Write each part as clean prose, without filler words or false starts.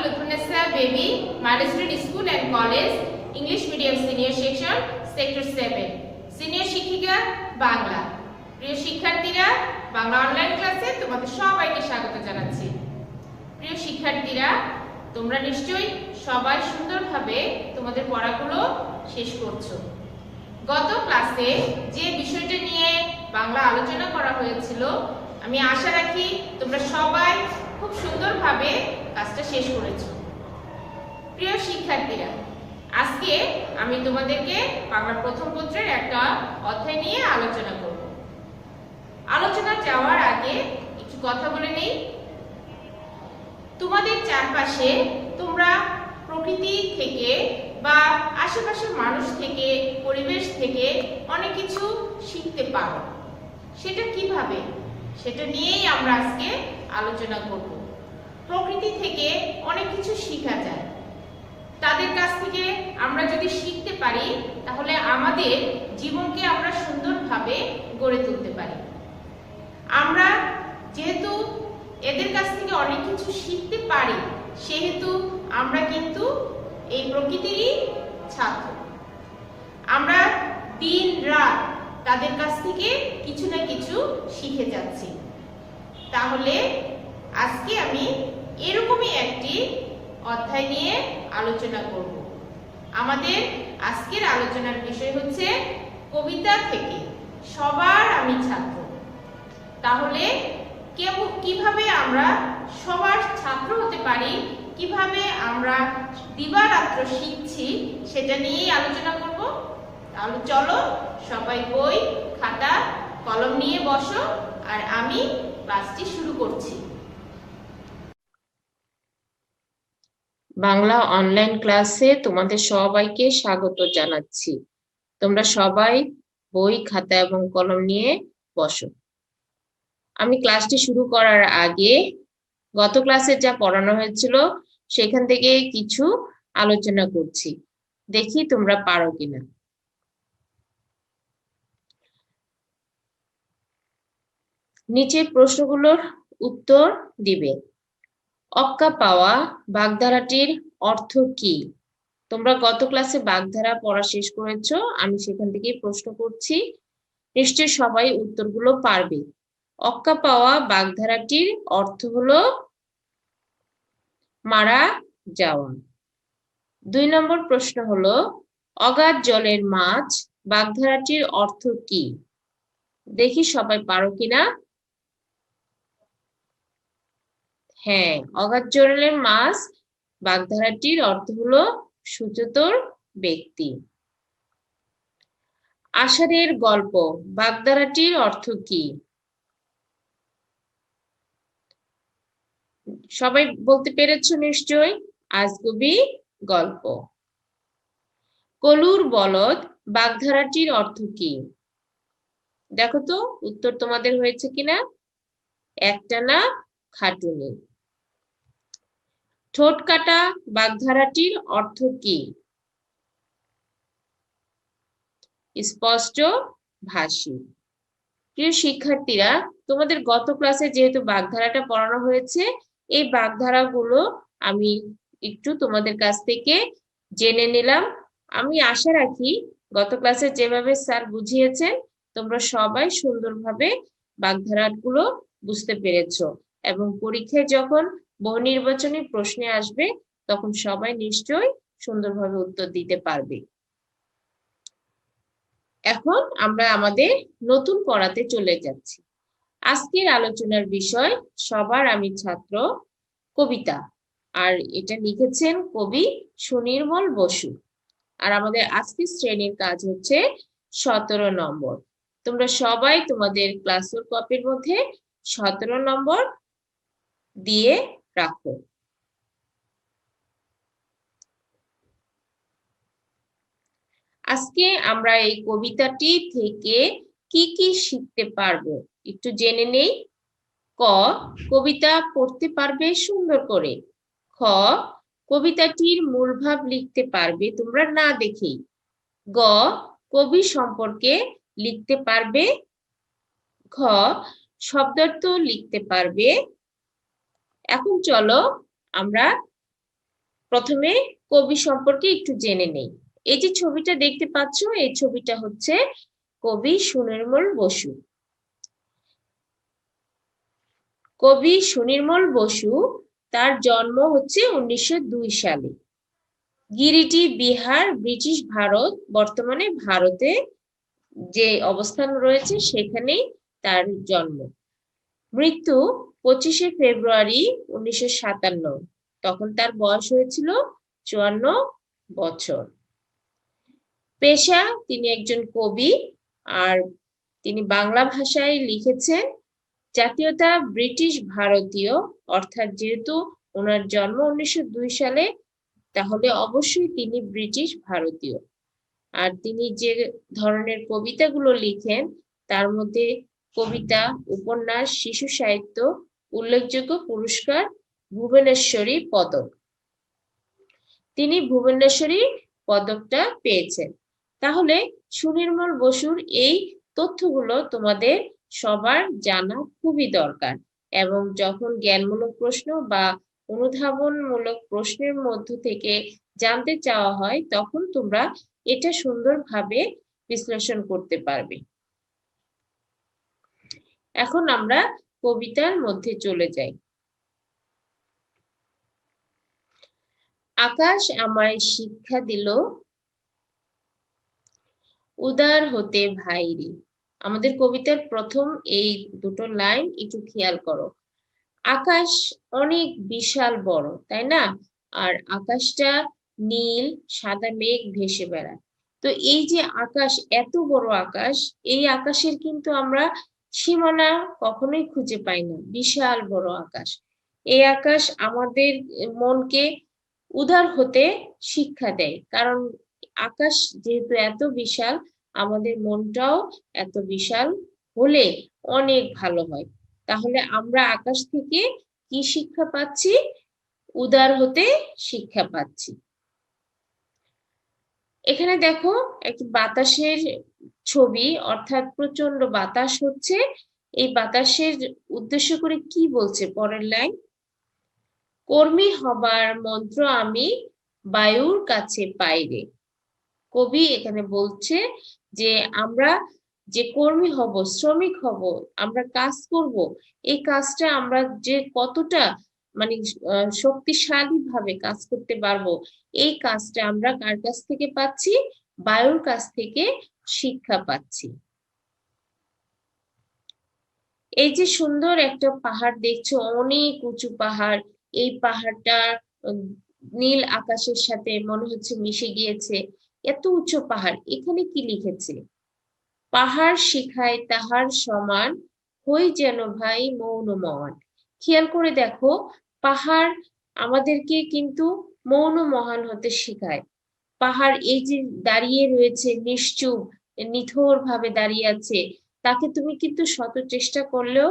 Lutfulnessa Baby, Mother Street School and College, English Medium Senior Section, Sector 7, Senior শিক্ষিকা বাংলা। প্রিয় শিক্ষার্থীরা, Bangla online ক্লাসে তোমাদের সবাইকে স্বাগত জানাচ্ছি। প্রিয় শিক্ষার্থীরা, তোমরা নিশ্চয়ই সবাই সুন্দরভাবে তোমাদের পড়াগুলো শেষ করছো। গত ক্লাসে যে বিষয়টা নিয়ে বাংলা আলোচনা করা হয়েছিল, আমি আশা রাখি তোমরা সবাই খুব সুন্দরভাবে কাজটা শেষ করেছো। প্রিয় শিক্ষার্থীরা, আজকে আমি তোমাদেরকে বাংলা প্রথম পত্রের একটা অধ্যায় নিয়ে আলোচনা করব। আলোচনা যাওয়ার আগে একটু কথা বলে নেই। তোমাদের চারপাশে তোমরা প্রকৃতি থেকে বা আশেপাশের মানুষ থেকে, পরিবেশ থেকে অনেক কিছু শিখতে পারো। সেটা কিভাবে, সেটা নিয়েই আমরা আজকে আলোচনা করব। প্রকৃতি থেকে অনেক কিছু শেখা যায়। তাদের কাছ থেকে আমরা যদি শিখতে পারি, তাহলে আমাদের জীবনকে আমরা সুন্দরভাবে গড়ে তুলতে পারি। আমরা যেহেতু এদের কাছ থেকে অনেক কিছু শিখতে পারি, সেহেতু আমরা কিন্তু এই প্রকৃতিরই ছাত্র। আমরা দিন রাত তাদের কাছ থেকে কিছু না কিছু শিখে যাচ্ছি। তাহলে আজকে আমি এরকমই একটি অধ্যায় নিয়ে আলোচনা করব। আমাদের আজকের আলোচনার বিষয় হচ্ছে কবিতা থেকে সবার আমি ছাত্র। তাহলে কিভাবে আমরা সবার ছাত্র হতে পারি, কিভাবে আমরা দিবারাত্র শিখছি, সেটা নিয়েই আলোচনা করব। তাহলে চলো সবাই বই, খাতা, কলম নিয়ে বসো, আর আমি ক্লাসটি শুরু করছি। বাংলা অনলাইন ক্লাসে তোমাদের সবাইকে স্বাগত জানাচ্ছি। তোমরা সবাই বই, খাতা এবং কলম নিয়ে বসো। আমি ক্লাসটি শুরু করার আগে গত ক্লাসে যা পড়ানো হয়েছিল সেখান থেকে কিছু আলোচনা করছি, দেখি তোমরা পারো কিনা। নিচের প্রশ্নগুলোর উত্তর দিবে। অক্কা পাওয়া বাগধারাটির অর্থ কি? তোমরা গত ক্লাসে বাগধারা পড়া শেষ করেছো, আমি সেখান থেকে প্রশ্ন করছি, নিশ্চয়ই সবাই উত্তরগুলো পারবে। অক্কা পাওয়া বাগধারাটির অর্থ হলো মারা যাওয়া। 2 নম্বর প্রশ্ন হলো অগাধ জলের মাছ বাগধারাটির অর্থ কি? দেখি সবাই পারো কিনা। হ্যাঁ, অগাধ জলের মাছ বাগধারাটির অর্থ হলো সুচতুর ব্যক্তি। আষাঢ়ের গল্প বাগধারাটির অর্থ কি? সবাই বলতে পেরেছো নিশ্চয়। আজগুবি গল্প। কলুর বলদ বাগধারাটির অর্থ কি? দেখো তো উত্তর তোমাদের হয়েছে কিনা। একটানা খাটুনি। ঠোঁট কাটা বাগধারাটির অর্থ কি? স্পষ্ট ভাষী। প্রিয় শিক্ষার্থীরা, তোমাদের গত ক্লাসে যেহেতু বাগধারাটা পড়ানো হয়েছে, এই বাগধারাগুলো আমি একটু তোমাদের কাছ থেকে জেনে নিলাম। আমি আশা রাখি গত ক্লাসে যেভাবে স্যার বুঝিয়েছেন, তোমরা সবাই সুন্দরভাবে বাগধারাগুলো বুঝতে পেরেছো, এবং পরীক্ষায় যখন বহু নির্বাচনী প্রশ্নে আসবে তখন সবাই নিশ্চয়ই সুন্দরভাবে উত্তর দিতে পারবে। এখন আমরা আমাদের নতুন পড়াতে চলে যাচ্ছি। আজকের আলোচনার বিষয় সবার আমি ছাত্র, কবিতা। আর এটা লিখেছেন কবি সুনির্মল বসু। আর আমাদের আজকের শ্রেণীর কাজ হচ্ছে 17 নম্বর। তোমরা সবাই তোমাদের ক্লাসের কপির মধ্যে 17 নম্বর দিয়ে রাখো। আজকে আমরা এই কবিতাটি থেকে কি কি শিখতে পারবো একটু জেনে নেই। ক, কবিতা পড়তে পারবে সুন্দর করে। খ, কবিতাটির মূল ভাব লিখতে পারবে তোমরা না দেখেই। গ, কবি সম্পর্কে লিখতে পারবে। ঘ, শব্দার্থ লিখতে পারবে। এখন চলো আমরা প্রথমে কবি সম্পর্কে একটু জেনে নেই। এই যে ছবিটা দেখতে পাচ্ছ, এই ছবিটা হচ্ছে কবি সুনির্মল বসু। কবি সুনির্মল বসু, তার জন্ম হচ্ছে 1902 সালে। গিরিটি, বিহার, ব্রিটিশ ভারত, বর্তমানে ভারতে যে অবস্থান রয়েছে সেখানেই তার জন্ম। মৃত্যু 25শে ফেব্রুয়ারি 1957। তখন তার বয়স হয়েছিল 54 বছর। পেশা, তিনি একজন কবি, আর তিনি বাংলা ভাষায় লিখেছেন। জাতীয়তা ব্রিটিশ ভারতীয়, অর্থাৎ যেহেতু ওনার জন্ম 1902 সালে, তাহলে অবশ্যই তিনি ব্রিটিশ ভারতীয়। আর তিনি যে ধরনের কবিতাগুলো লিখেন তার মধ্যে কবিতা, উপন্যাস, শিশু সাহিত্য, উল্লেখযোগ্য পুরস্কার ভুবনেশ্বরী পদক। তিনি ভুবনেশ্বরী পদকটা পেয়েছেন। তাহলে সুনির্মল বসুর এই তথ্যগুলো তোমাদের সবার জানা খুবই দরকার, এবং যখন জ্ঞানমূলক প্রশ্ন বা অনুধাবনমূলক প্রশ্নের মধ্য থেকে জানতে চাওয়া হয় তখন তোমরা এটা সুন্দরভাবে বিশ্লেষণ করতে পারবে। এখন আমরা কবিতার মধ্যে চলে যাই। আকাশ আমায় শিক্ষা দিল উদার হতে ভাইরে। আমাদের কবিতার প্রথম এই দুটো লাইন একটু খেয়াল করো। আকাশ অনেক বিশাল বড়, তাই না? আর আকাশটা নীল, সাদা মেঘ ভেসে বেড়ায়। তো এই যে আকাশ, এত বড় আকাশ, এই আকাশের কিন্তু আমরা সীমানা কখনোই খুঁজে পাই না। বিশাল বড় আকাশ। এই আকাশ আমাদের মনকে উদার হতে শিক্ষা দেয়, কারণ আকাশ যেহেতু এত বিশাল, আমাদের মনটাও এত বিশাল হলে অনেক ভালো হয়। তাহলে আমরা আকাশ থেকে কি শিক্ষা পাচ্ছি? উদার হতে শিক্ষা পাচ্ছি। এখানে দেখো একটি বাতাসের ছবি, অর্থাৎ প্রচন্ড বাতাস হচ্ছে। এই বাতাসের উদ্দেশ্য করে কি বলছে পরের লাইন? কর্মী হবার মন্ত্র আমি বায়ুর কাছে পাইরে। কবি এখানে বলছে যে আমরা যে কর্মী হব, শ্রমিক হব, আমরা কাজ করব, এই কাজটা আমরা যে কতটা মানে শক্তিশালী ভাবে কাজ করতে পারবো, এই কাজটা আমরা কার কাছ থেকে পাচ্ছি? বায়ুর কাছ থেকে শিক্ষা পাচ্ছি। এই যে সুন্দর একটা পাহাড় দেখছো, অনেক উঁচু পাহাড়, এই পাহাড়টা নীল আকাশের সাথে মনে হচ্ছে মিশে গিয়েছে। এত উঁচু পাহাড়, এখানে কি লিখেছে? পাহাড় শিখায় তাহার সমান, হই যেন ভাই মৌন মহান। খেয়াল করে দেখো, পাহাড় আমাদেরকে কিন্তু মৌন মহান হতে শেখায়। পাহাড় এই যে দাঁড়িয়ে রয়েছে, নিশ্চুপ নিথর ভাবে দাঁড়িয়ে আছে, তাকে তুমি কিন্তু শত চেষ্টা করলেও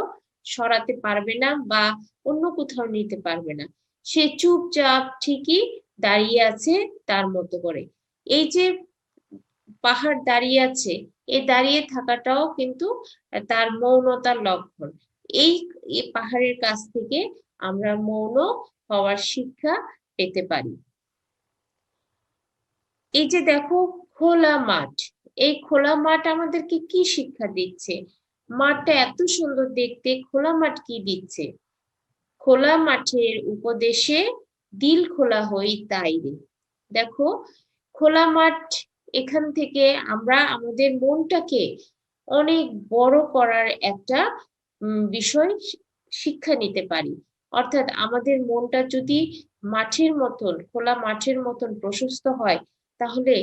সরাতে পারবে না বা অন্য কোথাও নিতে পারবে না। সে চুপচাপ ঠিকই দাঁড়িয়ে আছে তার মতো করে। এই যে পাহাড় দাঁড়িয়ে আছে, এই দাঁড়িয়ে থাকাটাও কিন্তু তার মৌনতার লক্ষণ। এই পাহাড়ের কাছ থেকে আমরা মৌন হওয়ার শিক্ষা পেতে পারি। এই যে দেখো খোলা মাঠ, এই খোলা মাঠ আমাদেরকে কি শিক্ষা দিচ্ছে? মাঠটা এত সুন্দর দেখতে, খোলা মাঠ কি দিচ্ছে? খোলা মাঠের উপদেশে দিল খোলা হই তাই রে। দেখো খোলা মাঠ, এখান থেকে আমরা আমাদের মনটাকে অনেক বড় করার একটা বিষয় শিক্ষা নিতে পারি। অর্থাৎ আমাদের মনটা যদি মাঠের মতন, খোলা মাঠের মতন প্রশস্ত হয়, তাহলে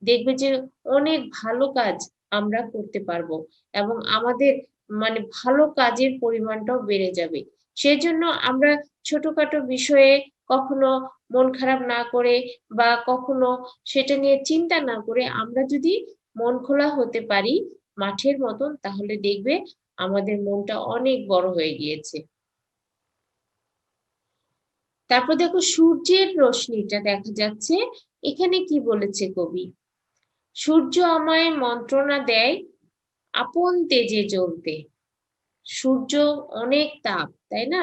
দেখবে যে অনেক ভালো কাজ আমরা করতে পারবো, এবং আমাদের ভালো কাজের পরিমাণটাও বেড়ে যাবে। সেজন্য আমরা ছোটখাটো বিষয়ে কখনো মন খারাপ না করে বা কখনো সেটা নিয়ে চিন্তা না করে আমরা যদি মন খোলা হতে পারি মাঠের মতন, তাহলে দেখবে আমাদের মনটা অনেক বড় হয়ে গিয়েছে। তারপর দেখো সূর্যের রশ্মিটা দেখা যাচ্ছে। এখানে কি বলেছে কবি? সূর্য আমায় মন্ত্রণা দেয় আপন তেজে জ্বলতে। সূর্য অনেক তাপ, তাই না?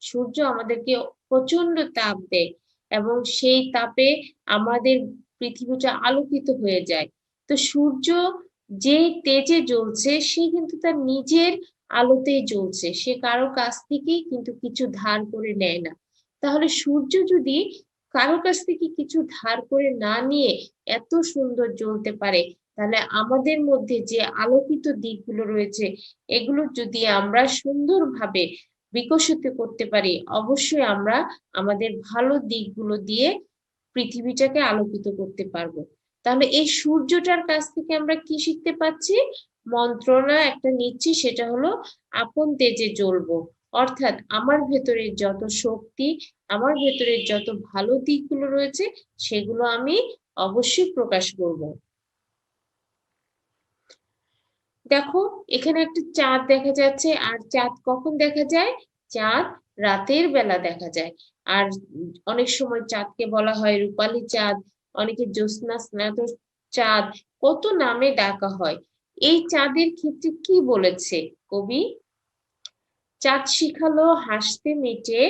সূর্য আমাদেরকে প্রচন্ড তাপ দেয়, এবং সেই তাপে আমাদের পৃথিবীটা আলোকিত হয়ে যায়। তো সূর্য যে তেজে জ্বলছে সে কিন্তু তার নিজের আলোতেই জ্বলছে, সে কারো কাছ থেকেই কিন্তু কিছু ধার করে নেয় না। তাহলে সূর্য যদি কারো কাছ থেকে কিছু ধার করে না নিয়ে এত সুন্দর জ্বলতে পারে, তাহলে আমাদের মধ্যে যে আলোকিত দিকগুলো রয়েছে এগুলো যদি আমরা সুন্দরভাবে বিকশিত করতে পারি, অবশ্যই আমরা আমাদের ভালো দিকগুলো দিয়ে পৃথিবীটাকে আলোকিত করতে পারবো। তাহলে এই সূর্যটার কাছ থেকে আমরা কি শিখতে পাচ্ছি? মন্ত্রণা একটা নিচ্ছি, সেটা হলো আপন তেজে জ্বলবো। অর্থাৎ আমার ভেতরে যত শক্তি, আমার ভেতরে যত ভালো দিকগুলো রয়েছে সেগুলো আমি অবশ্যই প্রকাশ করব। দেখো এখানে একটা চাঁদ দেখা যাচ্ছে, আর চাঁদ কখন দেখা যায়? চাঁদ রাতের বেলা দেখা যায়। আর অনেক সময় চাঁদকে বলা হয় রূপালী চাঁদ, অনেকে জ্যোৎস্না স্নাত চাঁদ, কত নামে ডাকা হয়। এই চাঁদের ক্ষেত্রে কি বলেছে কবি? চাঁদ শিখালো হাসতে মিটে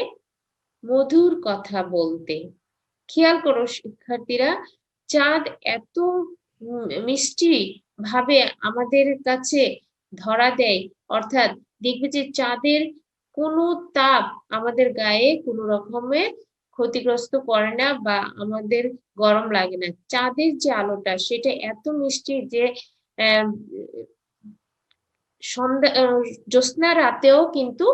মধুর কথা বলতে। খেয়াল করো শিক্ষার্থীরা, চাঁদ এত মিষ্টি ভাবে আমাদের কাছে ধরা দেয়, অর্থাৎ দেখবে যে চাঁদের কোনো তাপ আমাদের গায়ে কোনো রকমের ক্ষতিগ্রস্ত করে না বা আমাদের গরম লাগে না। চাঁদের যে আলোটা সেটা এত মিষ্টি যে সন্ধ্যা জ্যোৎস্না রাতেও কিন্তু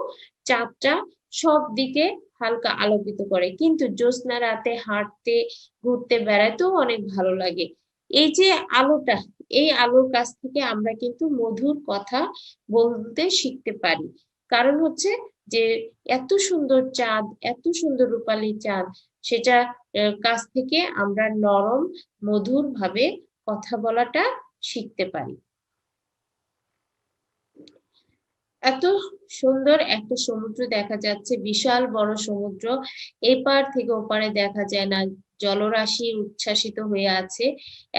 চাঁদটা সব দিকে হালকা আলোকিত করে, কিন্তু জ্যোৎস্না রাতে হাঁটতে ঘুরতে বেড়াতেও অনেক ভালো লাগে। এই যে আলোটা, এই আলোর কাছ থেকে আমরা কিন্তু মধুর কথা বলতে শিখতে পারি। কারণ হচ্ছে যে এত সুন্দর চাঁদ, এত সুন্দর রূপালী চাঁদ, সেটা কাছ থেকে আমরা নরম মধুর ভাবে কথা বলাটা শিখতে পারি। এত সুন্দর একটা সমুদ্র দেখা যাচ্ছে, বিশাল বড় সমুদ্র, এপার থেকে ওপারে দেখা যায় না, জলরাশি উচ্ছ্বাসিত হয়ে আছে।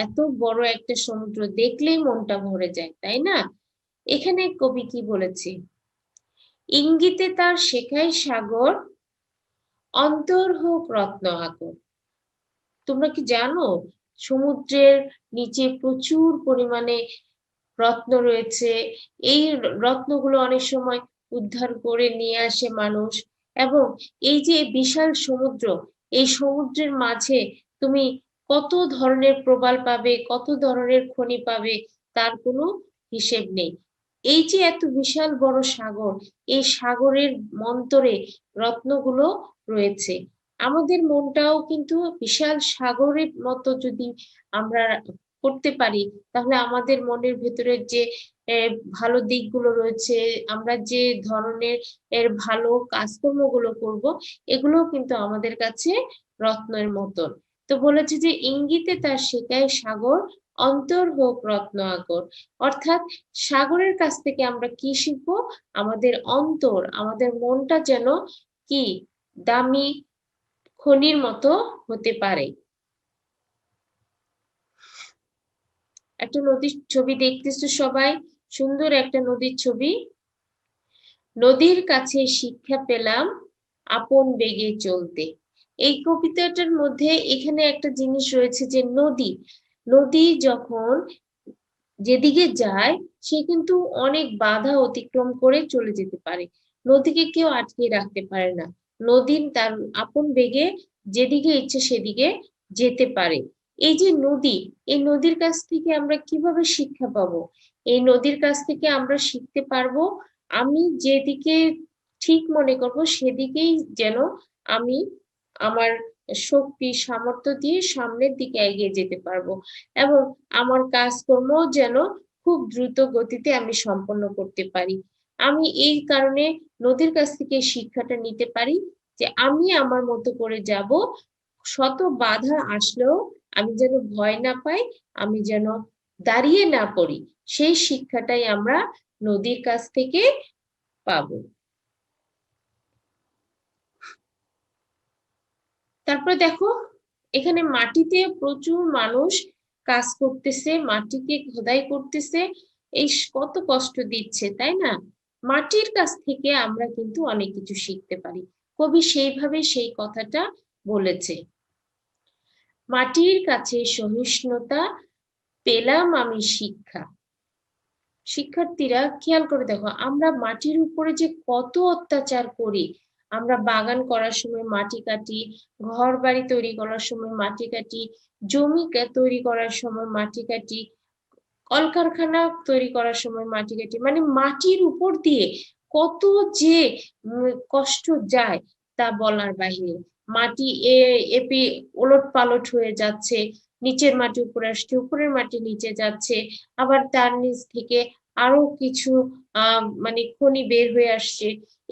এত বড় একটা সমুদ্র দেখলেই মনটা ভরে যায়, তাই না? এখানে কবি কি বলেছে? ইঙ্গিতে তার শেখায় সাগর, অন্তর হোক রত্ন আকর। তোমরা কি জানো সমুদ্রের নিচে প্রচুর পরিমাণে রত্ন রয়েছে? এই রত্নগুলো অনেক সময় উদ্ধার করে নিয়ে আসে মানুষ। এবং এই যে বিশাল সমুদ্র, এই সমুদ্রের মাঝে তুমি কত ধরনের প্রবাল পাবে, কত ধরনের খনি পাবে, তার কোনো হিসেব নেই। এই যে এত বিশাল বড় সাগর, এই সাগরের মন্তরে রত্নগুলো রয়েছে। আমাদের মনটাও কিন্তু বিশাল সাগরের মতো যদি আমরা করতে পারি, তাহলে আমাদের মনের ভেতরে যে ভালো দিকগুলো রয়েছে, আমরা যে ধরনের ভালো কাজকর্মগুলো করব, এগুলো কিন্তু আমাদের কাছে রত্নের মতন। তো বলেছে যে ইঙ্গিতে তার শেখায় সাগর, অন্তর হোক রত্ন আকর। অর্থাৎ সাগরের কাছ থেকে আমরা কি শিখবো? আমাদের অন্তর, আমাদের মনটা যেন কি দামি খনির মতো হতে পারে। একটা নদীর ছবি দেখতেছো সবাই, সুন্দর একটা নদীর ছবি। নদীর কাছে শিক্ষা পেলাম আপন বেগে চলতে। এই কবিতাটার মধ্যে এখানে একটা জিনিস রয়েছে যে নদী, নদী যখন যেদিকে যায় সে কিন্তু অনেক বাধা অতিক্রম করে চলে যেতে পারে, নদীকে কেউ আটকে রাখতে পারে না। নদী তার আপন বেগে যেদিকে ইচ্ছে সেদিকে যেতে পারে। এই যে নদী, এই নদীর কাছ থেকে আমরা কিভাবে শিক্ষা পাবো? এই নদীর কাছ থেকে আমরা শিখতে পারবো আমি যেদিকে ঠিক মনে করব সেদিকেই যেন আমি আমার শক্তি সামর্থ্য দিয়ে সামনের দিকে এগিয়ে যেতে পারবো, এবং আমার কাজকর্ম যেন খুব দ্রুত গতিতে আমি সম্পন্ন করতে পারি। আমি এই কারণে নদীর কাছ থেকে শিক্ষাটা নিতে পারি যে আমি আমার মতো করে যাব, শত বাধা আসলেও আমি যেন ভয় না পাই, আমি যেন দাঁড়িয়ে না পড়ি। সেই শিক্ষাটাই আমরা নদীর কাছ থেকে পাবো। তারপর দেখো এখানে মাটিতে প্রচুর মানুষ কাজ করতেছে, মাটিকে খোদাই করতেছে, এই কত কষ্ট দিচ্ছে, তাই না? মাটির কাছ থেকে আমরা কিন্তু অনেক কিছু শিখতে পারি। কবি সেইভাবে সেই কথাটা বলেছে। মাটির কাছে সহিষ্ণুতা পেলাম আমি শিক্ষা। শিক্ষার্থীরা খেয়াল করে দেখো, আমরা মাটির উপরে যে কত অত্যাচার করি। আমরা বাগান করার সময় মাটি কাটি, ঘর বাড়ি তৈরি করার সময় মাটি কাটি, জমি তৈরি করার সময় মাটি কাটি, কলকারখানা তৈরি করার সময় মাটি কাটি, মানে মাটির উপর দিয়ে কত যে কষ্ট যায় তা বলার বাহিরে। মাটি এপি ওলট পালট হয়ে যাচ্ছে, নিচের মাটি উপরে আসছে, উপরের মাটি নিচে যাচ্ছে, আবার তার নিচ থেকে আরো কিছু মানে খনি বের হয়ে আসছে।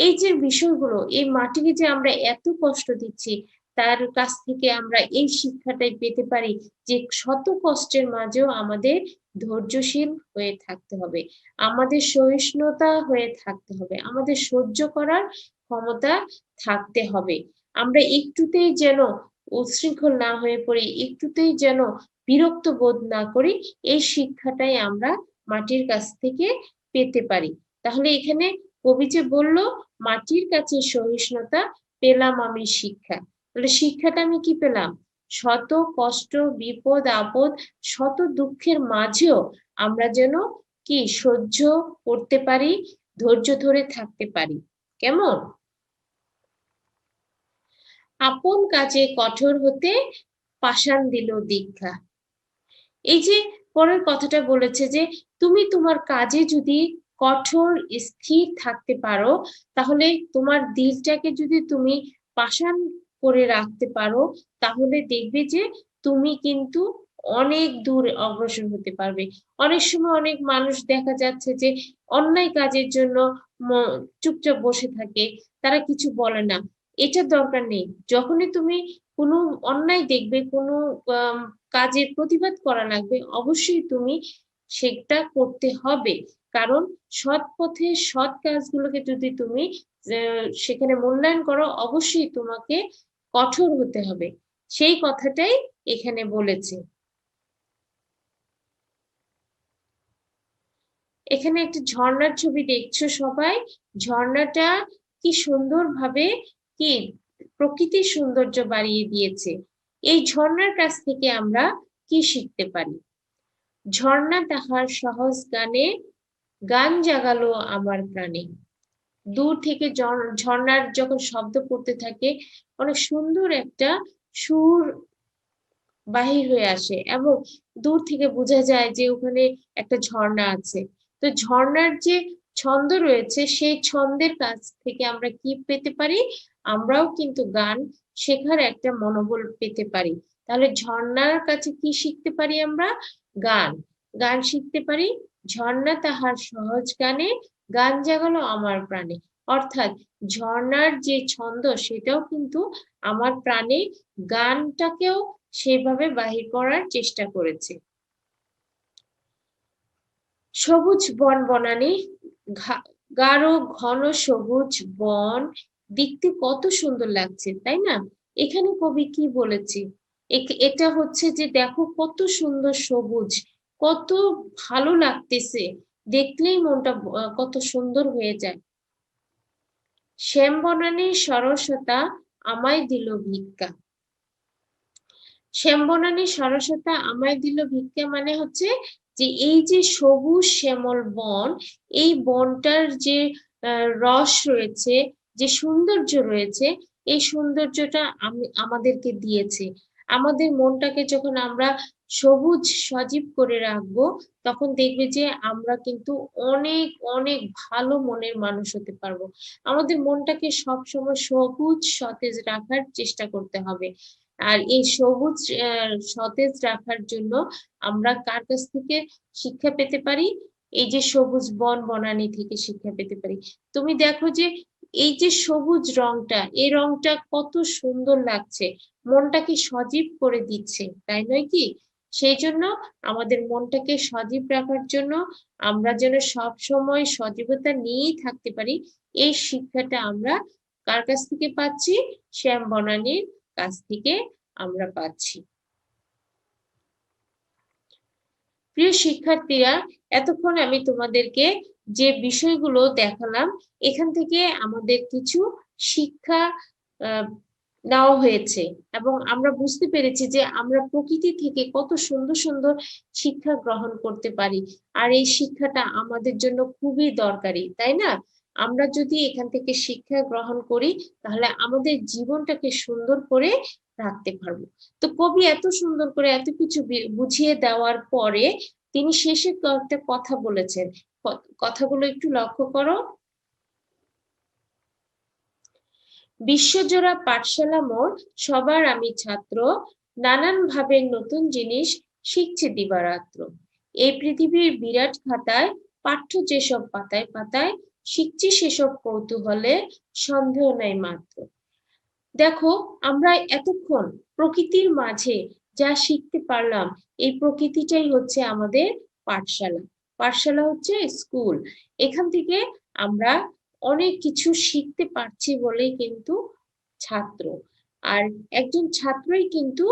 এই যে বিষয়গুলো, এই মাটিকে যে আমরা এত কষ্ট দিচ্ছি, তার কাছ থেকে আমরা এই শিক্ষাটাই পেতে পারি যে শত কষ্টের মাঝেও আমাদের ধৈর্যশীল হয়ে থাকতে হবে, আমাদের সহিষ্ণুতা হয়ে থাকতে হবে, আমাদের সহ্য করার ক্ষমতা থাকতে হবে। আমরা একটুতেই যেন উচ্ছৃঙ্খল না হয়ে পড়ি, একটুতেই যেন বিরক্ত বোধ না করি, এই শিক্ষাটাই আমরা মাটির কাছ থেকে পেতে পারি। তাহলে এখানে কবি যে বলল, মাটির কাছে সহিষ্ণুতা পেলাম আমি শিক্ষা, তাহলে শিক্ষাটা আমি কি পেলাম? শত কষ্ট, বিপদ আপদ, শত দুঃখের মাঝেও আমরা যেন কি সহ্য করতে পারি, ধৈর্য ধরে থাকতে পারি। কেমন? আপন কাজে কঠোর হতে পাষাণ দিল দীক্ষা। এই যে পরের কথাটা বলেছে যে তুমি তোমার কাজে যদি কঠোর স্থির থাকতে পারো, তাহলে তোমার দিলটাকে যদি তুমি পাষাণ করে রাখতে পারো, তাহলে দেখবে যে তুমি কিন্তু অনেক দূর অগ্রসর হতে পারবে। অনেক সময় অনেক মানুষ দেখা যাচ্ছে যে অন্যায় কাজের জন্য চুপচাপ বসে থাকে, তারা কিছু বলে না। এটা দরকার নেই। যখনই তুমি কোনো অন্যায় দেখবে, কোনো কাজের প্রতিবাদ করা লাগবে, অবশ্যই তুমি সেটা করতে হবে। কারণ সৎ পথে সৎ কাজগুলোকে যদি তুমি সেখানে মূল্যায়ন করো, অবশ্যই তোমাকে কঠোর হতে হবে। সেই কথাটাই এখানে বলেছে। এখানে একটা ঝর্ণার ছবি দেখছো সবাই। ঝর্ণাটা কি সুন্দরভাবে কি প্রকৃতির সৌন্দর্য বাড়িয়ে দিয়েছে। এই ঝর্ণার কাছ থেকে আমরা কি শিখতে পারি? ঝর্ণা তাহার সহজ গানে গান জাগালো আমার প্রাণে। দূর থেকে ঝর্ণার যখন শব্দ পড়তে থাকে, অনেক সুন্দর একটা সুর বাহির হয়ে আসে এবং দূর থেকে বোঝা যায় যে ওখানে একটা ঝর্ণা আছে। তো ঝর্ণার যে ছন্দ রয়েছে, সেই ছন্দের কাছ থেকে আমরা কি পেতে পারি? আমরাও কিন্তু গান শেখার একটা মনোবল পেতে পারি। তাহলে ঝর্ণার কাছে কি শিখতে পারি আমরা? গান। গান শিখতে পারি। ঝর্ণা তাহার সহজ গানে গান জাগালো আমার প্রাণে। অর্থাৎ ঝর্ণার যে ছন্দ, সেটাও কিন্তু আমার প্রাণে গানটাকেও সেভাবে বাহির করার চেষ্টা করেছে। সবুজ বন বনানী, গাঢ় ঘন সবুজ বন দেখতে কত সুন্দর লাগছে, তাই না? এখানে কবি কি বলেছে? এটা হচ্ছে যে দেখো কত সুন্দর সবুজ, কত ভালো লাগতেছে, দেখলেই মনটা কত সুন্দর হয়ে যায়। শ্যাম বনানীর সরসতা আমায় দিল ভিক্ষা। শ্যামবনানী সরসতা আমায় দিল ভিক্ষা মানে হচ্ছে যে এই যে সবুজ শ্যামল বন, এই বনটার যে রস রয়েছে, যে সৌন্দর্য রয়েছে, এই সৌন্দর্যটা আমাদেরকে দিয়েছে। আমাদের মনটাকে যখন আমরা সবুজ সজীব করে রাখবো, তখন দেখবে যে আমরা কিন্তু অনেক অনেক ভালো মনের মানুষ হতে পারবো। আমাদের মনটাকে সবসময় সবুজ সতেজ রাখার চেষ্টা করতে হবে। আর এই সবুজ সতেজ রাখার জন্য আমরা কার কাছ থেকে শিক্ষা পেতে পারি? এই যে সবুজ বন বনানী থেকে শিক্ষা পেতে পারি। তুমি দেখো যে এই যে সবুজ রংটা, এই রংটা কত সুন্দর লাগছে, মনটাকে সজীব করে দিচ্ছে, তাই নয় কি? সেই জন্য আমাদের মনটাকে সজীব রাখার জন্য আমরা যেন সব সময় সজীবতা নিয়েই থাকতে পারি, এই শিক্ষাটা আমরা কার কাছ থেকে পাচ্ছি? শ্যাম বনানীর কাছ থেকে আমরা পাচ্ছি। প্রিয় শিক্ষার্থীরা, এতক্ষণ আমি তোমাদেরকে যে বিষয়গুলো দেখালাম, এখান থেকে আমাদের কিছু শিক্ষা নেওয়া হয়েছে এবং আমরা বুঝতে পেরেছি যে আমরা প্রকৃতি থেকে কত সুন্দর সুন্দর শিক্ষা গ্রহণ করতে পারি। আর এই শিক্ষাটা আমাদের জন্য খুবই দরকারি, তাই না? আমরা যদি এখান থেকে শিক্ষা গ্রহণ করি তাহলে আমাদের জীবনটাকে সুন্দর করে রাখতে পারবো। তো কবি এত সুন্দর করে এত কিছু বুঝিয়ে দেওয়ার পরে তিনি শেষে একটা কথা বলেছেন। কথাগুলো একটু লক্ষ্য করো। বিশ্বজোড়া পাঠশালা মোর, সবার আমি ছাত্র, নানান ভাবে নতুন জিনিস শিখছি দিবারাত্র। এই পৃথিবীর বিরাট খাতায় পাঠ্য যেসব পাতায় পাতায়, শিখছি সেসব কৌতূহলে, সন্দেহ নাই মাত্র। দেখো, আমরা এতক্ষণ প্রকৃতির মাঝে যা শিখতে পারলাম, এই প্রকৃতিটাই হচ্ছে আমাদের পাঠশালা। পাঠশালা হচ্ছে স্কুল। এখান থেকে আমরা অনেক কিছু শিখতে পারছি বলেই কিন্তু ছাত্র। আর একজন ছাত্রই কিন্তু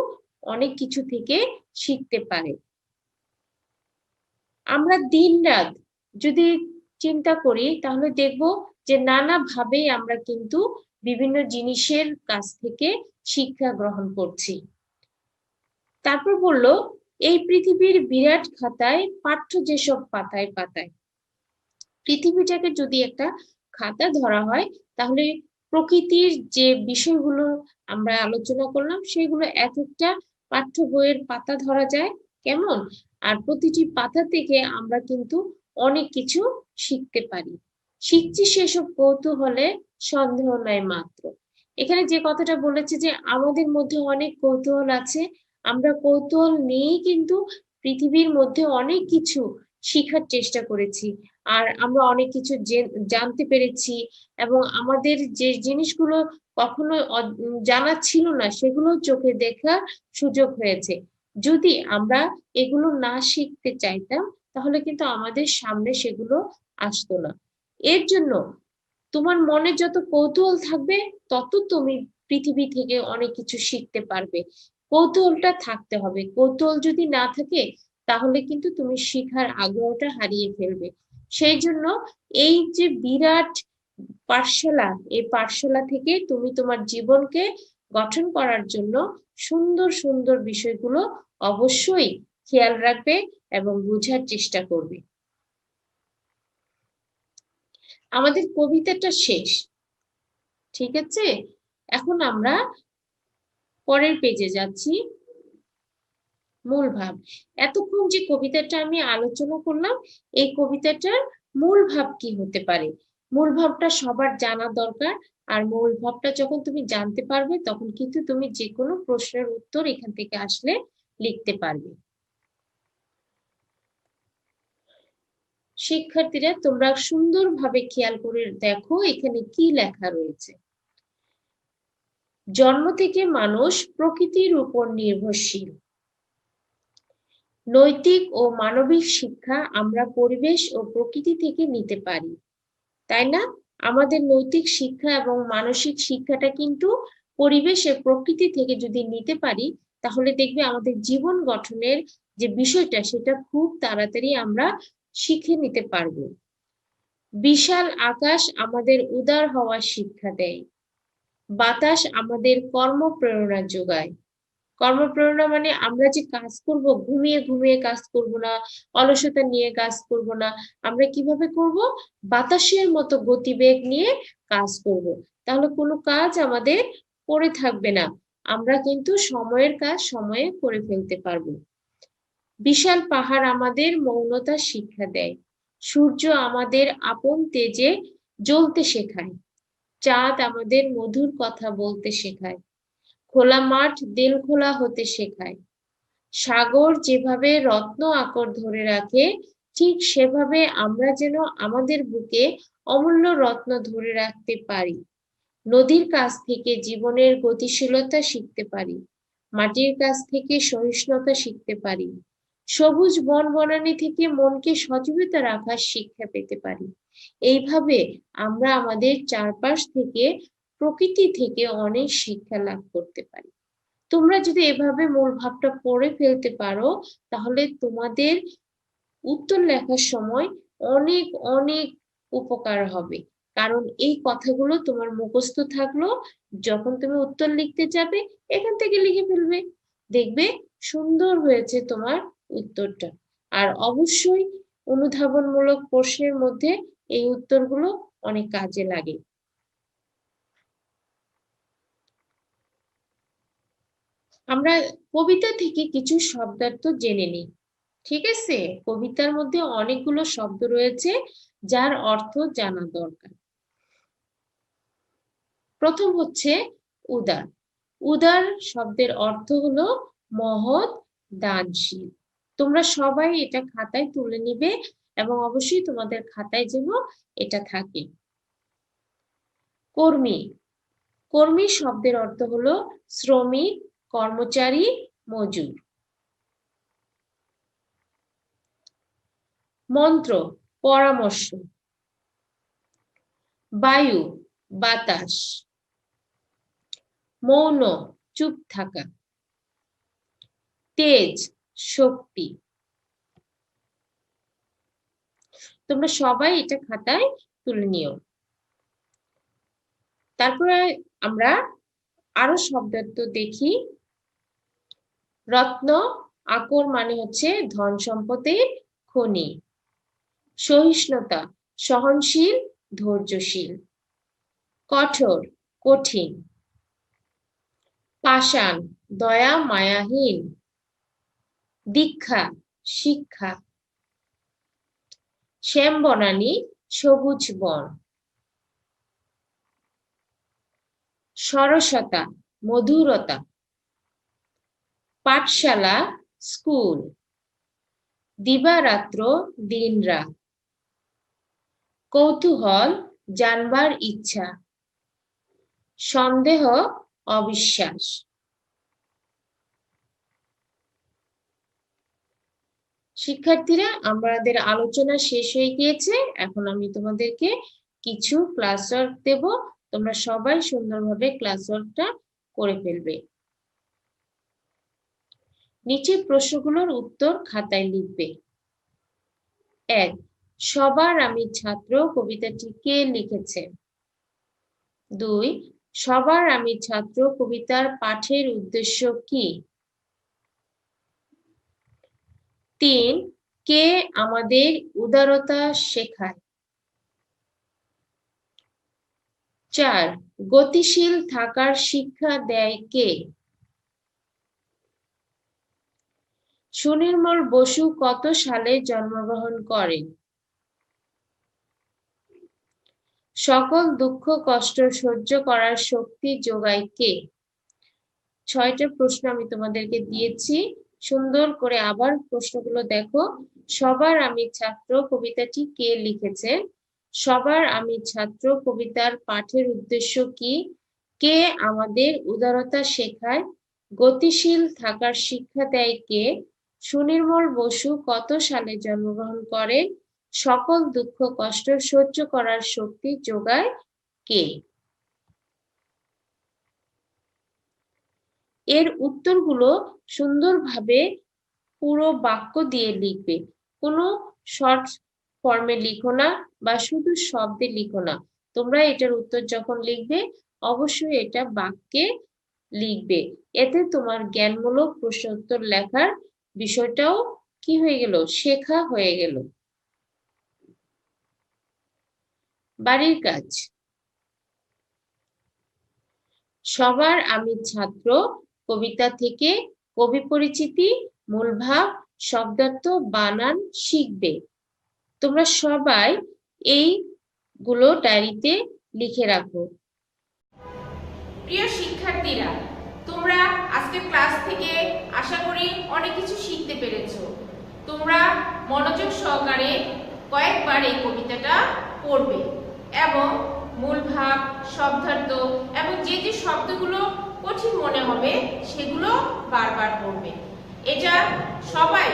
অনেক কিছু থেকে শিখতে পারে। আমরা দিনরাত যদি চিন্তা করি তাহলে দেখব যে নানাভাবেই আমরা কিন্তু বিভিন্ন জিনিসের কাছ থেকে শিক্ষা গ্রহণ করছি। তারপর বলল, এই পৃথিবীর বিরাট খাতায় পাঠ্য যেসব পাতায় পাতায়। পৃথিবীটাকে যদি একটা খাতা ধরা হয় তাহলে প্রকৃতির যে বিষয়গুলো আমরা আলোচনা করলাম সেগুলো এক একটা পাঠ্য বইয়ের পাতা ধরা যায় কেমন, আর প্রতিটি পাতা থেকে আমরা কিন্তু অনেক কিছু শিখতে পারি। শিখছি সেসব কৌতূহলে, সন্দেহ নাই মাত্র। এখানে যে কথাটা বলেছে যে আমাদের মধ্যে অনেক কৌতূহল আছে, আমরা কৌতূহল নিয়েই কিন্তু পৃথিবীর মধ্যে অনেক কিছু শিখার চেষ্টা করেছি। আর আমরা অনেক কিছু জানতে পেরেছি এবং আমাদের যে জিনিসগুলো কখনো জানা ছিল না সেগুলো চোখে দেখার সুযোগ হয়েছে। যদি আমরা এগুলো না শিখতে চাইতাম তাহলে কিন্তু আমাদের সামনে সেগুলো আসতো না। এর জন্য তোমার মনে যত কৌতূহল থাকবে তত তুমি পৃথিবী থেকে অনেক কিছু শিখতে পারবে। কৌতূহলটা থাকতে হবে। কৌতূহল যদি না থাকে তাহলে কিন্তু তুমি শেখার আগ্রহটা হারিয়ে ফেলবে। সেই জন্য এই যে বিরাট পাঠশালা, এই পাঠশালা থেকে তুমি তোমার জীবনকে গঠন করার জন্য সুন্দর সুন্দর বিষয়গুলো অবশ্যই খেয়াল রাখবে এবং বোঝার চেষ্টা করবে। আমাদের কবিতাটা শেষ, ঠিক আছে? এখন আমরা পরের পেজে যাচ্ছি। মূল ভাব। এতক্ষণ যে কবিতাটা আমি আলোচনা করলাম, এই কবিতাটার মূল ভাব কি হতে পারে? মূল ভাবটা সবার জানা দরকার। আর মূল ভাবটা যখন তুমি জানতে পারবে তখন কিন্তু তুমি যে কোনো প্রশ্নের উত্তর এখান থেকে আসলে লিখতে পারবে। শিক্ষার্থীরা, তোমরা সুন্দরভাবে খেয়াল করে দেখো এখানে কি লেখা রয়েছে। জন্ম থেকে মানুষ প্রকৃতির উপর নির্ভরশীল। নৈতিক ও মানবিক শিক্ষা আমরা পরিবেশ ও প্রকৃতি থেকে নিতে পারি, তাই না? আমাদের নৈতিক শিক্ষা এবং মানসিক শিক্ষাটা কিন্তু পরিবেশ ও প্রকৃতি থেকে যদি নিতে পারি তাহলে দেখবে আমাদের জীবন গঠনের যে বিষয়টা সেটা খুব তাড়াতাড়ি আমরা শিখে নিতে পারবো। বিশাল আকাশ আমাদের উদার হওয়ার শিক্ষা দেয়। বাতাস আমাদের কর্মপ্রেরণা যোগায়। কর্মপ্রেরণা মানে আমরা যে কাজ করব, ঘুমিয়ে ঘুমিয়ে কাজ করব না, অলসতা নিয়ে কাজ করব না, আমরা কিভাবে করব? বাতাসের মতো গতিবেগ নিয়ে কাজ করব। তাহলে কোনো কাজ আমাদের পড়ে থাকবে না, আমরা কিন্তু সময়ের কাজ সময়ে করে ফেলতে পারবো। বিশাল পাহাড় আমাদের মৌনতা শিক্ষা দেয়। সূর্য আমাদের আপন তেজে জ্বলতে শেখায়। চাঁদ আমাদের মধুর কথা বলতে শেখায়। খোলা মাঠ দিল খোলা হতে শেখায়। সাগর যেভাবে রত্ন আকর ধরে রাখে ঠিক সেভাবে আমরা যেন আমাদের বুকে অমূল্য রত্ন ধরে রাখতে পারি। নদীর কাছ থেকে জীবনের গতিশীলতা শিখতে পারি। মাটির কাছ থেকে সহিষ্ণুতা শিখতে পারি। সবুজ বনবনানী থেকে মনকে সজীবতা রাখার শিক্ষা পেতে পারি। এইভাবে আমরা আমাদের চারপাশ থেকে, প্রকৃতি থেকে অনেক শিক্ষা লাভ করতে পারি। তোমরা যদি এভাবে মূল ভাবটা পড়ে ফেলতে পারো তাহলে তোমাদের উত্তর লেখার সময় অনেক অনেক উপকার হবে। কারণ এই কথাগুলো তোমার মুখস্থ থাকলো, যখন তুমি উত্তর লিখতে যাবে এখান থেকে লিখে ফেলবে, দেখবে সুন্দর হয়েছে তোমার উত্তরটা। আর অবশ্যই অনুধাবনমূলক প্রশ্নের মধ্যে এই উত্তরগুলো অনেক কাজে লাগে। আমরা কবিতা থেকে কিছু শব্দার্থ জেনে নিই, ঠিক আছে? কবিতার মধ্যে অনেকগুলো শব্দ রয়েছে যার অর্থ জানা দরকার। প্রথম হচ্ছে উদার। উদার শব্দের অর্থ হলো মহৎ, দানশীল। তোমরা সবাই এটা খাতায় তুলে নিবে এবং অবশ্যই তোমাদের খাতায় যেন এটা থাকে। কর্মী। কর্মী শব্দের অর্থ হলো শ্রমিক, কর্মচারী, মজুর। মন্ত্র, পরামর্শ। বায়ু, বাতাস। মৌন, চুপ থাকা। তেজ, শক্তি। তোমরা সবাই এটা খাতায় তুলে নিও। তারপরে আমরা আরো শব্দার্থ দেখি। রত্ন, আকর মানে হচ্ছে ধন সম্পদের খনি। সহিষ্ণুতা, সহনশীল, ধৈর্যশীল। কঠোর, কঠিন। পাষাণ, দয়া মায়াহীন। দীক্ষা, শিক্ষা। শ্যামবনানী, সবুজ বন। সরসতা, মধুরতা। পাঠশালা, স্কুল। দিবারাত্র, দিনরাত। কৌতূহল, জানবার ইচ্ছা। সন্দেহ, অবিশ্বাস। শিক্ষার্থীরা, আমাদের আলোচনা শেষ হয়ে গিয়েছে। এখন আমি তোমাদেরকে কিছু ক্লাস ওয়ার্ক দেব, তোমরা সবাই সুন্দরভাবে ক্লাস ওয়ার্কটা করে ফেলবে। নিচে প্রশ্নগুলোর উত্তর খাতায় লিখবে। 1. সবার আমি ছাত্র কবিতাটি কে লিখেছে? 2. সবার আমি ছাত্র কবিতার পাঠের উদ্দেশ্য কি? 3. কে আমাদের উদারতা শেখায়? 4. গতিশীল থাকার শিক্ষা দেয় কে? সুনির্মল বসু কত সালে জন্মগ্রহণ করেন? সকল দুঃখ কষ্ট সহ্য করার শক্তি যোগায় কে? 6টা প্রশ্ন আমি তোমাদেরকে দিয়েছি, সুন্দর করে আবার প্রশ্নগুলো দেখো। সবার আমি ছাত্র কবিতাটি কে লিখেছেন? সবার আমি ছাত্র কবিতার পাঠের উদ্দেশ্য কি? কে আমাদের উদারতা শেখায়? গতিশীল থাকার শিক্ষা দেয় কে? সুনির্মল বসু কত সালে জন্মগ্রহণ করেন? সকল দুঃখ কষ্ট সহ্য করার শক্তি যোগায় কে? এর উত্তরগুলো সুন্দরভাবে পুরো বাক্য দিয়ে লিখবে, কোনো শর্ট ফর্মে লিখো না বা শুধু শব্দে লিখো না। তোমরা এটার উত্তর যখন লিখবে অবশ্যই এটা বাক্যে লিখবে, এতে তোমার জ্ঞানমূলক প্রশ্ন উত্তর লেখার বিষয়টাও কি হয়ে গেল, শেখা হয়ে গেল। বাড়ির কাজ। সবার আমি ছাত্র কবিতা থেকে কবি পরিচিতি, মূল ভাব, শব্দার্থ, বানান শিখবে। তোমরা সবাই এইগুলো ডায়েরিতে লিখে রাখো। প্রিয় শিক্ষার্থীরা, তোমরা আজকের ক্লাস থেকে আশা করি অনেক কিছু শিখতে পেরেছো। তোমরা মনোযোগ সহকারে কয়েকবার এই কবিতাটা পড়বে এবং মূল ভাব, শব্দার্থ এবং যে যে শব্দগুলো কঠিন মনে হবে সেগুলো বারবার পড়বে। এটা সবাই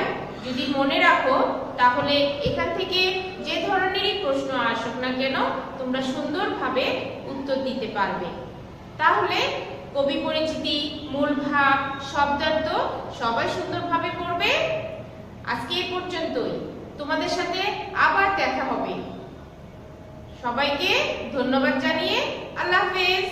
যদি মনে রাখো তাহলে এখান থেকে যে ধরনেরই প্রশ্ন আসুক না কেন তোমরা সুন্দরভাবে উত্তর দিতে পারবে। তাহলে কবি পরিচিতি, মূল ভাব, শব্দার্থ সবাই সুন্দরভাবে পড়বে। আজকে এই পর্যন্তই, তোমাদের সাথে আবার দেখা হবে। সবাইকে ধন্যবাদ জানিয়ে আল্লাহ হাফেজ।